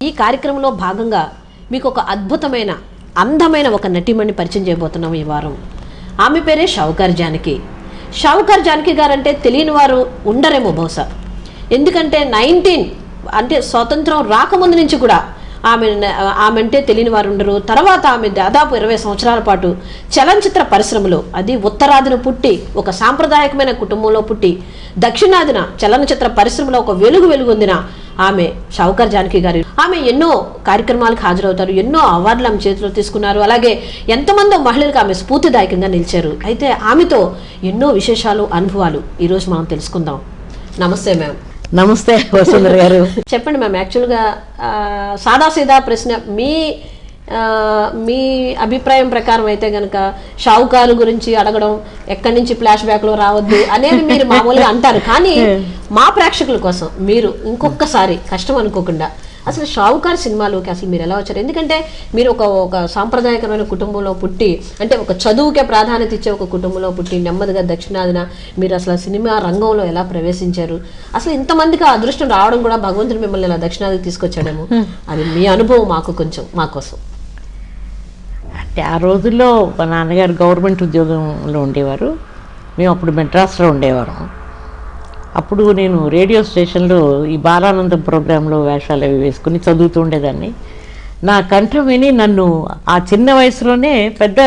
ఈ కార్యక్రమంలో భాగంగా మీకు ఒక అద్భుతమైన అందమైన ఒక నటిమణి పరిచయం చేయబోతున్నాం ఈ వారం. ఆమె పేరే షావుకార్ జానకి. షావుకార్ జానకి గారు అంటే తెలియని వారు ఉండరేమో బహుశా. ఎందుకంటే అంటే స్వాతంత్రం రాకముందు నుంచి కూడా ఆమె అంటే తెలియని వారు ఉండరు. తర్వాత ఆమె దాదాపు 20 సంవత్సరాల పాటు చలనచిత్ర పరిశ్రమలో, అది ఉత్తరాదిన పుట్టి ఒక సాంప్రదాయకమైన కుటుంబంలో పుట్టి దక్షిణాదిన చలనచిత్ర పరిశ్రమలో ఒక వెలుగొందిన ఆమె షావుకార్ జానకి గారు. ఆమె ఎన్నో కార్యక్రమాలకు హాజరవుతారు, ఎన్నో అవార్డులు ఆమె చేతిలో తీసుకున్నారు. అలాగే ఎంతమందో మహిళలకు ఆమె స్ఫూర్తిదాయకంగా నిలిచారు. అయితే ఆమెతో ఎన్నో విశేషాలు, అనుభవాలు ఈరోజు మనం తెలుసుకుందాం. నమస్తే మ్యామ్. నమస్తే వసుంధర గారు. చెప్పండి మ్యామ్, యాక్చువల్గా సాదాసీదా ప్రశ్న, మీ అభిప్రాయం ప్రకారం అయితే కనుక షావుకారు గురించి అడగడం ఎక్కడి నుంచి ఫ్లాష్ బ్యాక్లో రావద్దు అనేది మీరు మామూలుగా అంటారు. కానీ మా ప్రేక్షకుల కోసం మీరు ఇంకొకసారి కష్టం అనుకోకుండా అసలు షావుకారు సినిమాలోకి అసలు మీరు ఎలా వచ్చారు? ఎందుకంటే మీరు ఒక సాంప్రదాయకరమైన కుటుంబంలో పుట్టి, అంటే ఒక చదువుకే ప్రాధాన్యత ఇచ్చే ఒక కుటుంబంలో పుట్టి నెమ్మదిగా దక్షిణాదిన మీరు అసలు సినిమా రంగంలో ఎలా ప్రవేశించారు? అసలు ఇంతమందికి అదృష్టం రావడం కూడా భగవంతుడు మిమ్మల్ని ఇలా దక్షిణాదికి తీసుకొచ్చాడేమో. అది మీ అనుభవం మా కోసం. అంటే ఆ రోజుల్లో మా నాన్నగారు గవర్నమెంట్ ఉద్యోగంలో ఉండేవారు, మేము అప్పుడు మెడ్రాస్లో ఉండేవారం. అప్పుడు నేను రేడియో స్టేషన్లో ఈ బాలానందం ప్రోగ్రాంలో వేషాలు అవి వేసుకుని చదువుతూ ఉండేదాన్ని. నా కంఠం విని నన్ను ఆ చిన్న వయసులోనే పెద్ద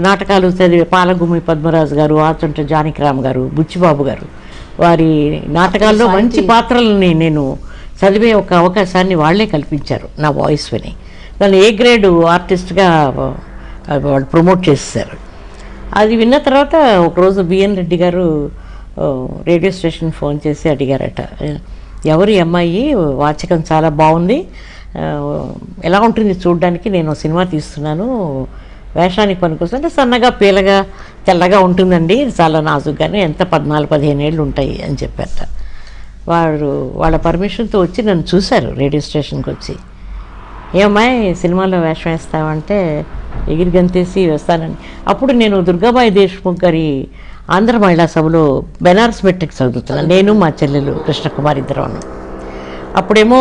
నాటకాలు చదివే పాలగుమి పద్మరాజు గారు, ఆచంట జానకిరామ్ గారు, బుచ్చిబాబు గారు వారి నాటకాల్లో మంచి పాత్రలని నేను చదివే ఒక అవకాశాన్ని వాళ్లే కల్పించారు. నా వాయిస్ విని నన్ను ఏ గ్రేడ్ ఆర్టిస్ట్గా వాళ్ళు ప్రమోట్ చేసేసారు. అది విన్న తర్వాత ఒకరోజు బిఎన్ రెడ్డి గారు రేడియో స్టేషన్ ఫోన్ చేసి అడిగారట, ఎవరి అమ్మాయి వాచకం చాలా బాగుంది, ఎలా ఉంటుంది చూడడానికి, నేను సినిమా తీస్తున్నాను, వేషానికి పనికొస్తుంటే సన్నగా పీలగా తెల్లగా ఉంటుందండి, చాలా నాజుగ్గానే, ఎంత 14-15 ఏళ్ళు ఉంటాయి అని చెప్పారట. వాళ్ళ పర్మిషన్తో వచ్చి నన్ను చూశారు రేడియో స్టేషన్కి వచ్చి. ఏమ్మాయి సినిమాలో వేషం వేస్తామంటే ఎగిరి గంతేసి వేస్తానని. అప్పుడు నేను దుర్గాబాయి దేశ్ముఖ్ గారి ఆంధ్ర మహిళా సభలో బెనారస్ మెట్రిక్ చదువుతున్నాను, నేను మా చెల్లెలు కృష్ణకుమారి ఇద్దరం. అప్పుడేమో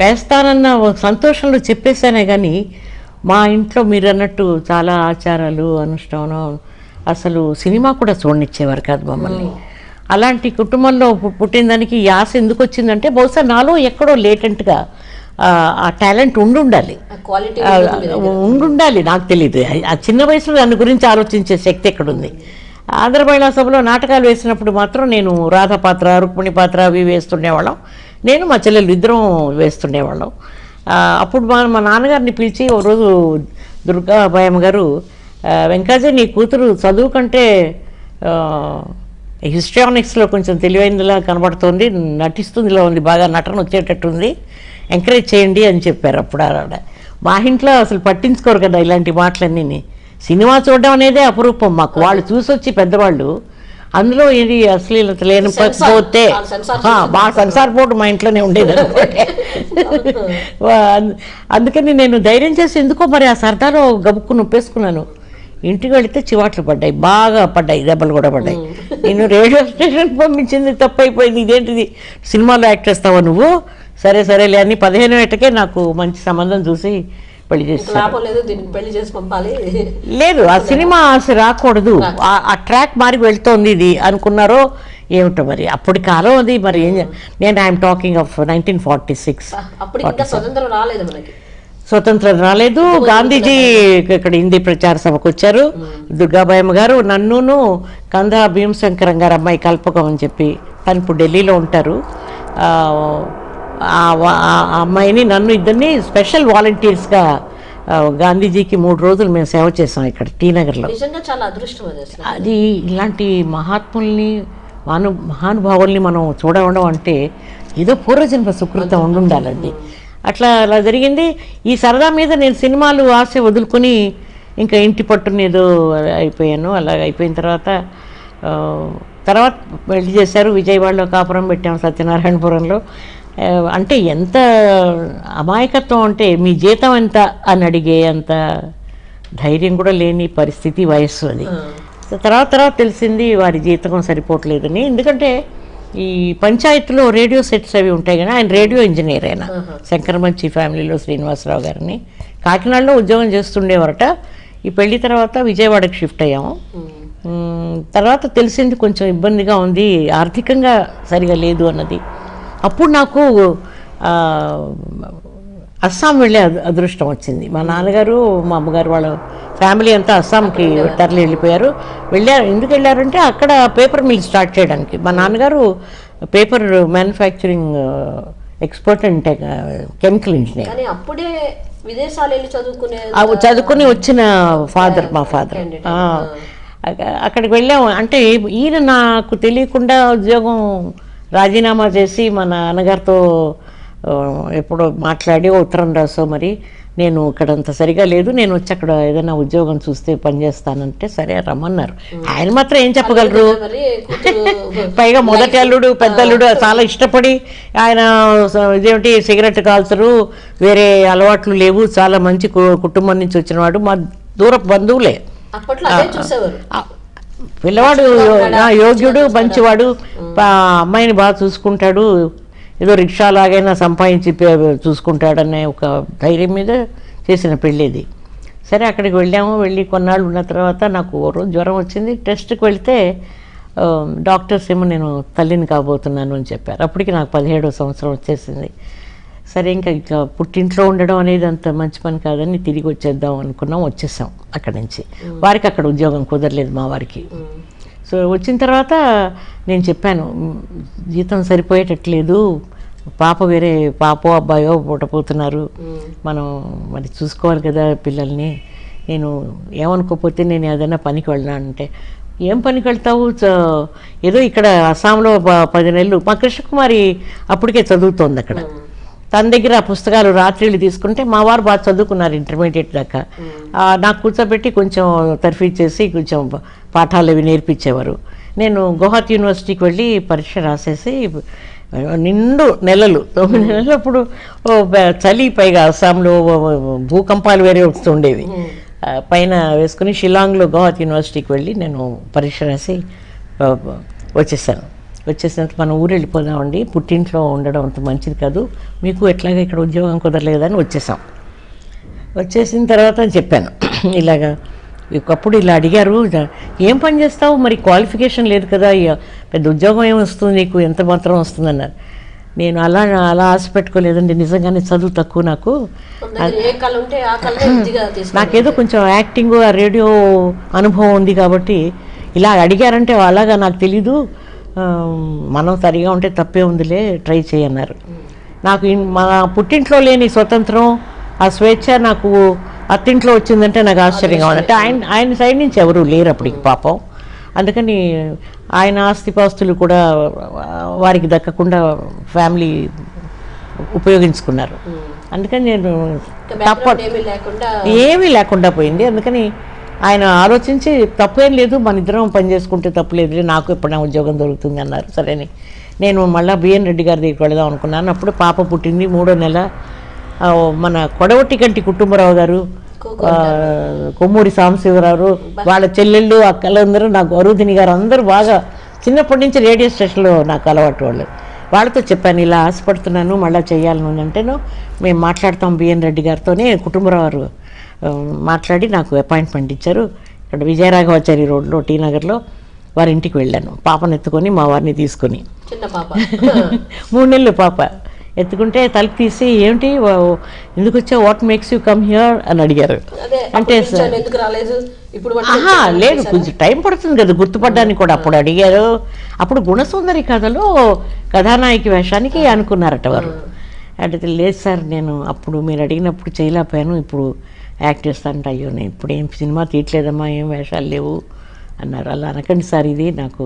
వేస్తానన్న సంతోషంలో చెప్పేశానే కానీ మా ఇంట్లో మీరు అన్నట్టు చాలా ఆచారాలు, అనుష్ఠానం, అసలు సినిమా కూడా చూడనిచ్చేవారు కాదు మమ్మల్ని. అలాంటి కుటుంబంలో పుట్టిన దానికి ఈ ఆశ ఎందుకు వచ్చిందంటే బహుశా నాలో ఎక్కడో లేటెంట్గా ఆ టాలెంట్ ఉండాలి, నాకు తెలియదు. ఆ చిన్న వయసులో దాని గురించి ఆలోచించే శక్తి ఎక్కడుంది. ఆంధ్ర మహిళా సభలో నాటకాలు వేసినప్పుడు మాత్రం నేను రాధ పాత్ర, రుక్మిణి పాత్ర అవి వేస్తుండేవాళ్ళం. నేను మా చెల్లెలు ఇద్దరం వేస్తుండేవాళ్ళం. అప్పుడు మా నాన్నగారిని పిలిచి ఒకరోజు దుర్గాబాయమ్మ గారు, వెంకాజీ నీ కూతురు చదువు కంటే హిస్ట్రానిక్స్లో కొంచెం తెలివైనదిలా కనబడుతుంది, నటిస్తుందిలా ఉంది, బాగా నటన వచ్చేటట్టుంది, ఎంకరేజ్ చేయండి అని చెప్పారు. అప్పుడు ఆవిడ మా ఇంట్లో అసలు పట్టించుకోరు కదా ఇలాంటి మాటలన్నీ. సినిమా చూడడం అనేదే అపురూపం మాకు. వాళ్ళు చూసొచ్చి పెద్దవాళ్ళు అందులో ఇది అశ్లీలత లేకపోతే మా సెన్సార్ బోర్డు మా ఇంట్లోనే ఉండేది అనమాట. అందుకని నేను ధైర్యం చేసి ఎందుకో మరి ఆ సరదాలో గబుక్కుని నొప్పేసుకున్నాను. ఇంటికి వెళితే చివాట్లు పడ్డాయి, బాగా పడ్డాయి, దెబ్బలు కూడా పడ్డాయి. నేను రేడియో స్టేషన్ పంపించింది తప్పైపోయింది, ఇదేంటిది సినిమాలో యాక్ట్ చేస్తావా నువ్వు, సరేలే అని 15 ఏటకే నాకు మంచి సంబంధం చూసి పెళ్లి చేస్తారు. లేదు, ఆ సినిమా ఆశ రాకూడదు, ఆ ట్రాక్ మారి వెళ్తోంది ఇది అనుకున్నారో ఏమిటో మరి. అప్పటి కాలం అది మరి. నేను ఐఎమ్ టాకింగ్ ఆఫ్ 1946. స్వతంత్రం రాలేదు. గాంధీజీ ఇక్కడ హిందీ ప్రచార సభకు వచ్చారు. దుర్గాబాయమ్మ గారు నన్నును కందా భీమశంకరం గారు అమ్మాయి కల్పకం అని చెప్పి, తను ఇప్పుడు ఢిల్లీలో ఉంటారు, ఆ అమ్మాయిని నన్ను ఇద్దరిని స్పెషల్ వాలంటీర్స్గా గాంధీజీకి 3 రోజులు మేము సేవ చేసాం ఇక్కడ టీనగర్లో. అది ఇలాంటి మహాత్ముల్ని, మహానుభావుల్ని మనం చూడడం అంటే ఏదో పూర్వజన్మ సుకృతం ఉండాలండి. అలా జరిగింది. ఈ సరదా మీద నేను సినిమాలు ఆశ వదులుకొని ఇంకా ఇంటి పట్టుని ఏదో అయిపోయాను. అలాగ అయిపోయిన తర్వాత పెళ్లి చేశారు. విజయవాడలో కాపురం పెట్టాము, సత్యనారాయణపురంలో. అంటే ఎంత అమాయకత్వం అంటే మీ జీతం ఎంత అని అడిగే అంత ధైర్యం కూడా లేని పరిస్థితి, వయస్సు అది. తర్వాత తెలిసింది వారి జీతం సరిపోవట్లేదని. ఎందుకంటే ఈ పంచాయతీలో రేడియో సెట్స్ అవి ఉంటాయి కదా, ఆయన రేడియో ఇంజనీర్ అయినా శంకరమంచి ఫ్యామిలీలో శ్రీనివాసరావు గారిని కాకినాడలో ఉద్యోగం చేస్తుండేవారట. ఈ పెళ్లి తర్వాత విజయవాడకి షిఫ్ట్ అయ్యాము. తర్వాత తెలిసింది కొంచెం ఇబ్బందిగా ఉంది, ఆర్థికంగా సరిగా లేదు అన్నది. అప్పుడు నాకు అస్సాం వెళ్ళే అదృష్టం వచ్చింది. మా నాన్నగారు మా అమ్మగారు వాళ్ళ ఫ్యామిలీ అంతా అస్సాంకి తరలి వెళ్ళిపోయారు. వెళ్ళారు, ఎందుకు వెళ్ళారంటే అక్కడ పేపర్ మిల్ స్టార్ట్ చేయడానికి. మా నాన్నగారు paper manufacturing expert and chemical engineer. అప్పుడే విదేశాలు వెళ్ళి చదువుకుని వచ్చిన మా ఫాదర్. అక్కడికి వెళ్ళాము. అంటే ఈయన నాకు తెలియకుండా ఉద్యోగం రాజీనామా చేసి మా నాన్నగారితో ఎప్పుడో మాట్లాడి ఉత్తరం రాసో మరి నేను ఇక్కడ అంత సరిగా లేదు, నేను వచ్చి అక్కడ ఏదైనా ఉద్యోగం చూస్తే పనిచేస్తానంటే సరే రమ్మన్నారు. ఆయన మాత్రం ఏం చెప్పగలరు? పైగా మొదటి అల్లుడు పెద్ద అల్లుడు చాలా ఇష్టపడి ఆయన ఇదేమిటి సిగరెట్ కాల్చరు, వేరే అలవాట్లు లేవు, చాలా మంచి కుటుంబం నుంచి వచ్చినవాడు, మా దూరపు బంధువులే. పిల్లవాడు యోగ్యుడు, మంచివాడు, అమ్మాయిని బాగా చూసుకుంటాడు, ఏదో రిక్షా లాగైనా సంపాదించి చూసుకుంటాడనే ఒక ధైర్యం మీద చేసిన పెళ్ళిది. సరే అక్కడికి వెళ్ళాము. వెళ్ళి కొన్నాళ్ళు ఉన్న తర్వాత నాకు ఓ రోజు జ్వరం వచ్చింది. టెస్ట్కి వెళ్తే డాక్టర్స్ ఏమో నేను తల్లిని కాబోతున్నాను అని చెప్పారు. అప్పటికి నాకు 17వ సంవత్సరం వచ్చేసింది. సరే ఇంకా పుట్టింట్లో ఉండడం అనేది అంత మంచి పని కాదని తిరిగి వచ్చేద్దాం అనుకున్నాం. వచ్చేసాం అక్కడి నుంచి. వారికి అక్కడ ఉద్యోగం కుదరలేదు మా వారికి. సో వచ్చిన తర్వాత నేను చెప్పాను, జీతం సరిపోయేటట్లేదు, వేరే పాపో అబ్బాయో పుట్టపోతున్నారు, మనం మరి చూసుకోవాలి కదా పిల్లల్ని, నేను ఏమనుకోకపోతే నేను ఏదైనా పనికి వెళ్ళానంటే, ఏం పనికి వెళ్తావు, ఏదో ఇక్కడ అస్సాంలో 10 నెలలు. మా కృష్ణకుమారి అప్పటికే చదువుతోంది అక్కడ. తన దగ్గర పుస్తకాలు రాత్రిళ్ళు తీసుకుంటే మా వారు బాగా చదువుకున్నారు ఇంటర్మీడియట్ దాకా. నాకు కూర్చోబెట్టి కొంచెం తర్ఫీ చేసి కొంచెం పాఠాలు అవి నేర్పించేవారు. నేను గౌహతి యూనివర్సిటీకి వెళ్ళి పరీక్ష రాసేసి నిండు నెలలు 9 నెలలు అప్పుడు చలి, పైగా అస్సాంలో భూకంపాలు వేరే వస్తుండేవి, పైన వేసుకుని షిలాంగ్లో గౌహతి యూనివర్సిటీకి వెళ్ళి నేను పరీక్ష రాసి వచ్చేసినంత మన ఊరు వెళ్ళిపోదామండి, పుట్టింట్లో ఉండడం అంత మంచిది కాదు, మీకు ఎట్లాగా ఇక్కడ ఉద్యోగం కుదరలేదని వచ్చేసిన తర్వాత చెప్పాను ఇలాగా. ఒకప్పుడు ఇలా అడిగారు, ఏం పని చేస్తావు, మరి క్వాలిఫికేషన్ లేదు కదా, పెద్ద ఉద్యోగం ఏమి వస్తుంది నీకు, ఎంత మాత్రం వస్తుందన్నారు. నేను అలా ఆశ పెట్టుకోలేదండి, నిజంగానే చదువు తక్కువ నాకు. నాకేదో కొంచెం యాక్టింగ్, ఆ రేడియో అనుభవం ఉంది కాబట్టి ఇలా అడిగారంటే అలాగా నాకు తెలీదు, మనం సరిగా ఉంటే తప్పే ఉందిలే, ట్రై చేయన్నారు. నాకు మా పుట్టింట్లో లేని స్వతంత్రం, ఆ స్వేచ్ఛ నాకు అత్తింట్లో వచ్చిందంటే నాకు ఆశ్చర్యంగా ఉంది. అంటే ఆయన సైడ్ నుంచి ఎవరు లేరు అప్పటికి పాపం. అందుకని ఆయన ఆస్తిపాస్తులు కూడా వారికి దక్కకుండా ఫ్యామిలీ ఉపయోగించుకున్నారు. అందుకని నేను ఏమీ లేకుండా పోయింది. అందుకని ఆయన ఆలోచించి తప్పేం లేదు, మన ఇద్దరం పని చేసుకుంటే తప్పులేదు, నాకు ఎప్పుడైనా ఉద్యోగం దొరుకుతుంది అన్నారు. సరేని నేను మళ్ళీ బిఎన్ రెడ్డి గారి దగ్గరికి వెళదాం అనుకున్నాను. అప్పుడు పాప పుట్టింది, 3వ నెల. మన కొడవటికంటి కుటుంబరావు గారు, కొమ్మూరి సాంబశివరావు, వాళ్ళ చెల్లెళ్ళు అక్కలందరూ, నాకు అరుధిని గారు అందరూ బాగా చిన్నప్పటి నుంచి రేడియో స్టేషన్లో నాకు అలవాటు. వాళ్ళతో చెప్పాను ఇలా ఆశపడుతున్నాను, మళ్ళీ చేయాలని అంటేను మేము మాట్లాడతాం బిఎన్ రెడ్డి గారితోనే. కుటుంబరావు మాట్లాడి నాకు అపాయింట్మెంట్ ఇచ్చారు. ఇక్కడ విజయరాఘవాచారి రోడ్లో టీ నగర్లో వారి ఇంటికి వెళ్ళాను. పాపను ఎత్తుకొని, మా వారిని తీసుకొని, 3 నెలలు పాప ఎత్తుకుంటే తలుపు తీసి, ఏమిటి ఎందుకు వచ్చావు, what makes you come here అని అడిగారు. అంటే లేదు, కొంచెం టైం పడుతుంది కదా గుర్తుపడ్డానికి కూడా. అప్పుడు అడిగారు. అప్పుడు గుణసుందరి కథలో కథానాయకి వేషానికి అనుకున్నారట వారు. అంటే లేదు సార్, నేను అప్పుడు మీరు అడిగినప్పుడు చేయలేకపోయాను, ఇప్పుడు యాక్ట్ చేస్తానంటే, అయ్యో నేను ఇప్పుడు ఏం సినిమా తీయట్లేదమ్మా, ఏం వేషాలు లేవు అన్నారు. అలా అనకండి సార్, ఇది నాకు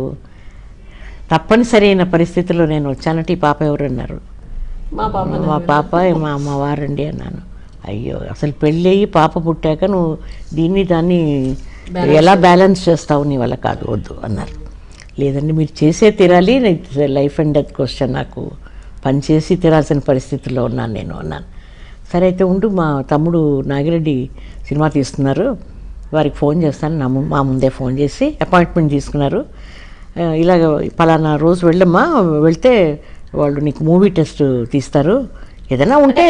తప్పనిసరి అయిన పరిస్థితుల్లో నేను వచ్చానంటే ఈ పాప ఎవరు అన్నారు. మా పాప మా అమ్మవారండి అన్నాను. అయ్యో అసలు పెళ్ళి అయ్యి పాప పుట్టాక నువ్వు దాన్ని ఎలా బ్యాలెన్స్ చేస్తావు, నీ వల్ల కాదు, వద్దు అన్నారు. లేదండి మీరు చేసే తీరాలి, లైఫ్ అండ్ డెత్ క్వశ్చన్, నాకు పని చేసి తీరాల్సిన పరిస్థితుల్లో ఉన్నాను నేను అన్నాను. సరే అయితే ఉండు, మా తమ్ముడు నాగిరెడ్డి సినిమా తీస్తున్నారు, వారికి ఫోన్ చేస్తాను. మా ముందే ఫోన్ చేసి అపాయింట్మెంట్ తీసుకున్నారు. ఇలాగ పలానా రోజు వెళ్ళమ్మా, వెళ్తే వాళ్ళు నీకు మూవీ టెస్ట్ తీస్తారు, ఏదైనా ఉంటే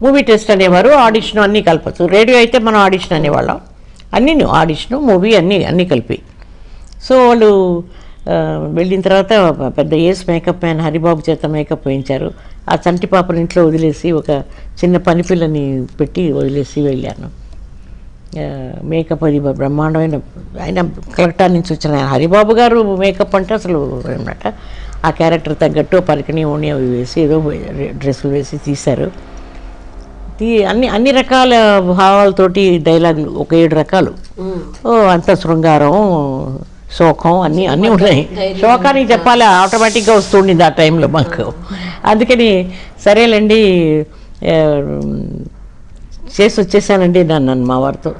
మూవీ టెస్ట్ అనేవారు, ఆడిషన్ అన్నీ కలపచ్చు. రేడియో అయితే మనం ఆడిషన్ అనేవాళ్ళం, అన్నీ ఆడిషను మూవీ అన్నీ కలిపి. సో వాళ్ళు వెళ్ళిన తర్వాత పెద్ద ఏస్ మేకప్ మ్యాన్ హరిబాబు చేత మేకప్ వేయించారు. ఆ చంటి పాపని ఇంట్లో వదిలేసి ఒక చిన్న పని పిల్లని పెట్టి వదిలేసి వెళ్ళాను. మేకప్ అది బ్రహ్మాండమైన, ఆయన కలెక్టర్ నుంచి వచ్చిన హరిబాబు గారు మేకప్ అంటే అసలు ఏమన్నట, ఆ క్యారెక్టర్ తగ్గట్టు పరికని ఓణి అవి వేసి ఏదో డ్రెస్సులు వేసి తీశారు. అన్ని రకాల భావాలతోటి డైలాగులు, ఒక 7 రకాలు. అంత శృంగారం, శోకం అన్నీ ఉన్నాయి. శోకానికి చెప్పాలి ఆటోమేటిక్గా వస్తుండింది ఆ టైంలో మాకు. అందుకని సరేలేండి చేసి వచ్చేసానండి నన్ను మా వారితో.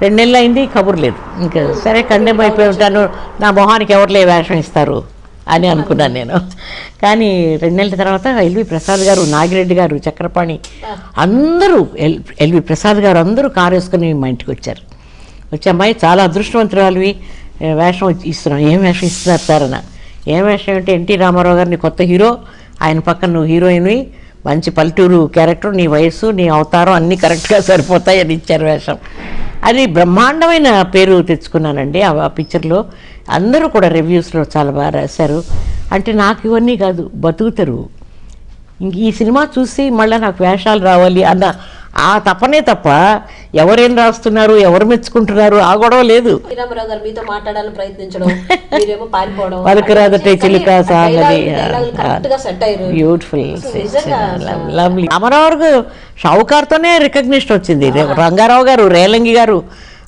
2 నెలలు అయింది, కబుర్ లేదు. ఇంకా సరే కండెం అయిపోయి ఉంటాను, నా మొహానికి ఎవరులే వేషం ఇస్తారు అని అనుకున్నాను నేను. కానీ 2 నెలల తర్వాత ఎల్వి ప్రసాద్ గారు, నాగిరెడ్డి గారు, చక్రపాణి అందరూ, ఎల్వి ప్రసాద్ గారు అందరూ కారు వేసుకుని మా ఇంటికి వచ్చారు. వచ్చి అమ్మాయి చాలా అదృష్టవంతురాలివి, వేషం ఇస్తున్నాం. ఏం వేషం ఇస్తున్నారు సార్ అన్న. ఏం వేషం అంటే ఎన్టీ రామారావు గారిని కొత్త హీరో, ఆయన పక్కన నువ్వు హీరోయిన్వి, మంచి పల్లెటూరు క్యారెక్టర్, నీ వయస్సు నీ అవతారం అన్నీ కరెక్ట్గా సరిపోతాయి అని ఇచ్చారు వేషం. అది బ్రహ్మాండమైన పేరు తెచ్చుకున్నానండి ఆ పిక్చర్లో. అందరూ కూడా రివ్యూస్లో చాలా బాగా రాశారు. అంటే నాకు ఇవన్నీ కాదు, బతుకుతారు ఇంక ఈ సినిమా చూసి మళ్ళీ నాకు వేషాలు రావాలి అన్న ఆ తపనే తప్ప ఎవరేం రాస్తున్నారు, ఎవరు మెచ్చుకుంటున్నారు ఆ గొడవ లేదు. శ్రీరామరావు గారు మీతో మాట్లాడాలని ప్రయత్నించడం, మీరేమో పారిపోవడం, వాళ్ళకి రాదటే చిలుక సాగది, బ్యూటిఫుల్ లవ్లీ. రామారావు షావుకార్తోనే రికగ్నిషన్ వచ్చింది. రంగారావు గారు, రేలంగి గారు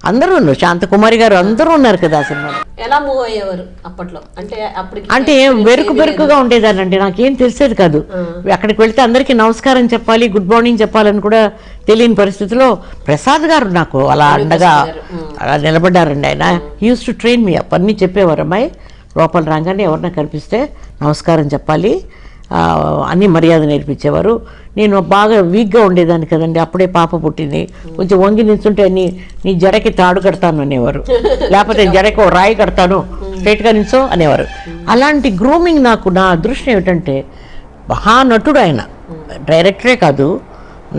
అందరూ ఉన్నారు, శాంతకుమారి గారు అందరూ ఉన్నారు కదా ఆ సినిమా. ఎలా మూవ్ అయ్యేవారు అప్పట్లో? అంటే బెరుకుగా ఉండేదానండి, నాకేం తెలిసేది కాదు. అక్కడికి వెళ్తే అందరికీ నమస్కారం చెప్పాలి, గుడ్ మార్నింగ్ చెప్పాలని కూడా తెలియని పరిస్థితిలో ప్రసాద్ గారు నాకు అలా అండగా అలా నిలబడ్డారండి. ఆయన use to train me up, అన్నీ చెప్పేవారు. అమ్మాయి లోపల రాగానే ఎవరన్నా కనిపిస్తే నమస్కారం చెప్పాలి, అన్ని మర్యాద నేర్పించేవారు. నేను బాగా వీక్గా ఉండేదాన్ని కదండి, అప్పుడే పాప పుట్టింది, కొంచెం వంగి నిల్చుంటే నీ జడకి తాడు కడతాను అనేవారు, లేకపోతే జడకి ఓ రాయి కడతాను, స్ట్రైట్గా నిల్చో అనేవారు. అలాంటి గ్రూమింగ్ నాకు, నా అదృష్టం ఏమిటంటే మహానటుడు ఆయన, డైరెక్టరే కాదు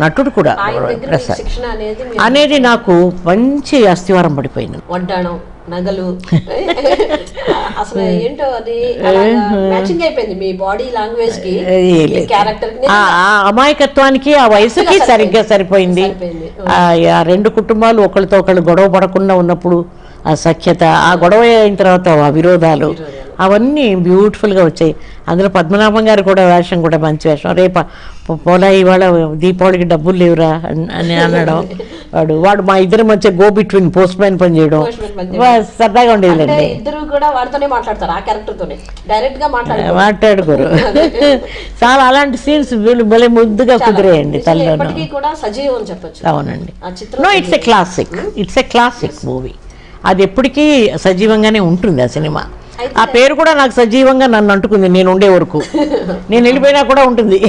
నటుడు కూడా. ప్రసాద్ అనేది నాకు మంచి అస్థివారం పడిపోయింది. వడ్డాణం, నగలు, అసలు ఏంటో అది మ్యాచింగ్ అయిపోయింది మీ బాడీ లాంగ్వేజ్ కి, క్యారెక్టర్ కి, ఆ అమాయకత్వానికి, ఆ వయసుకి సరిగ్గా సరిపోయింది. ఆ 2 కుటుంబాలు ఒకరితో ఒకళ్ళు గొడవ పడకుండా ఉన్నప్పుడు ఆ సఖ్యత, ఆ గొడవ అయిన తర్వాత ఆ విరోధాలు, అవన్నీ బ్యూటిఫుల్గా వచ్చాయి. అందులో పద్మనాభం గారు కూడా వేషం కూడా మంచి వేషం. రేపు పోలా ఇవాళ దీపావళికి డబ్బులు లేవురా అని అనడం, వాడు మా ఇద్దరి మధ్య గో బిట్వీన్ పోస్ట్ మ్యాన్ పని చేయడం సరదాగా ఉండేదండి. ఇద్దరు కూడా వాడితోనే మాట్లాడతారు, ఆ క్యారెక్టర్ తోనే డైరెక్ట్ గా మాట్లాడుకోరు. చాలా అలాంటి సీన్స్ భలే ముద్దుగా కుదిరేయండి తల్లిలో కూడా సజీవం చెప్పచ్చు. అవునండి, no it's a classic movie. అది ఎప్పటికీ సజీవంగానే ఉంటుంది ఆ సినిమా. ఆ పేరు కూడా నాకు సజీవంగా నన్ను అంటుకుంది, నేను ఉండే వరకు. నేను వెళ్ళిపోయినా కూడా ఉంటుంది.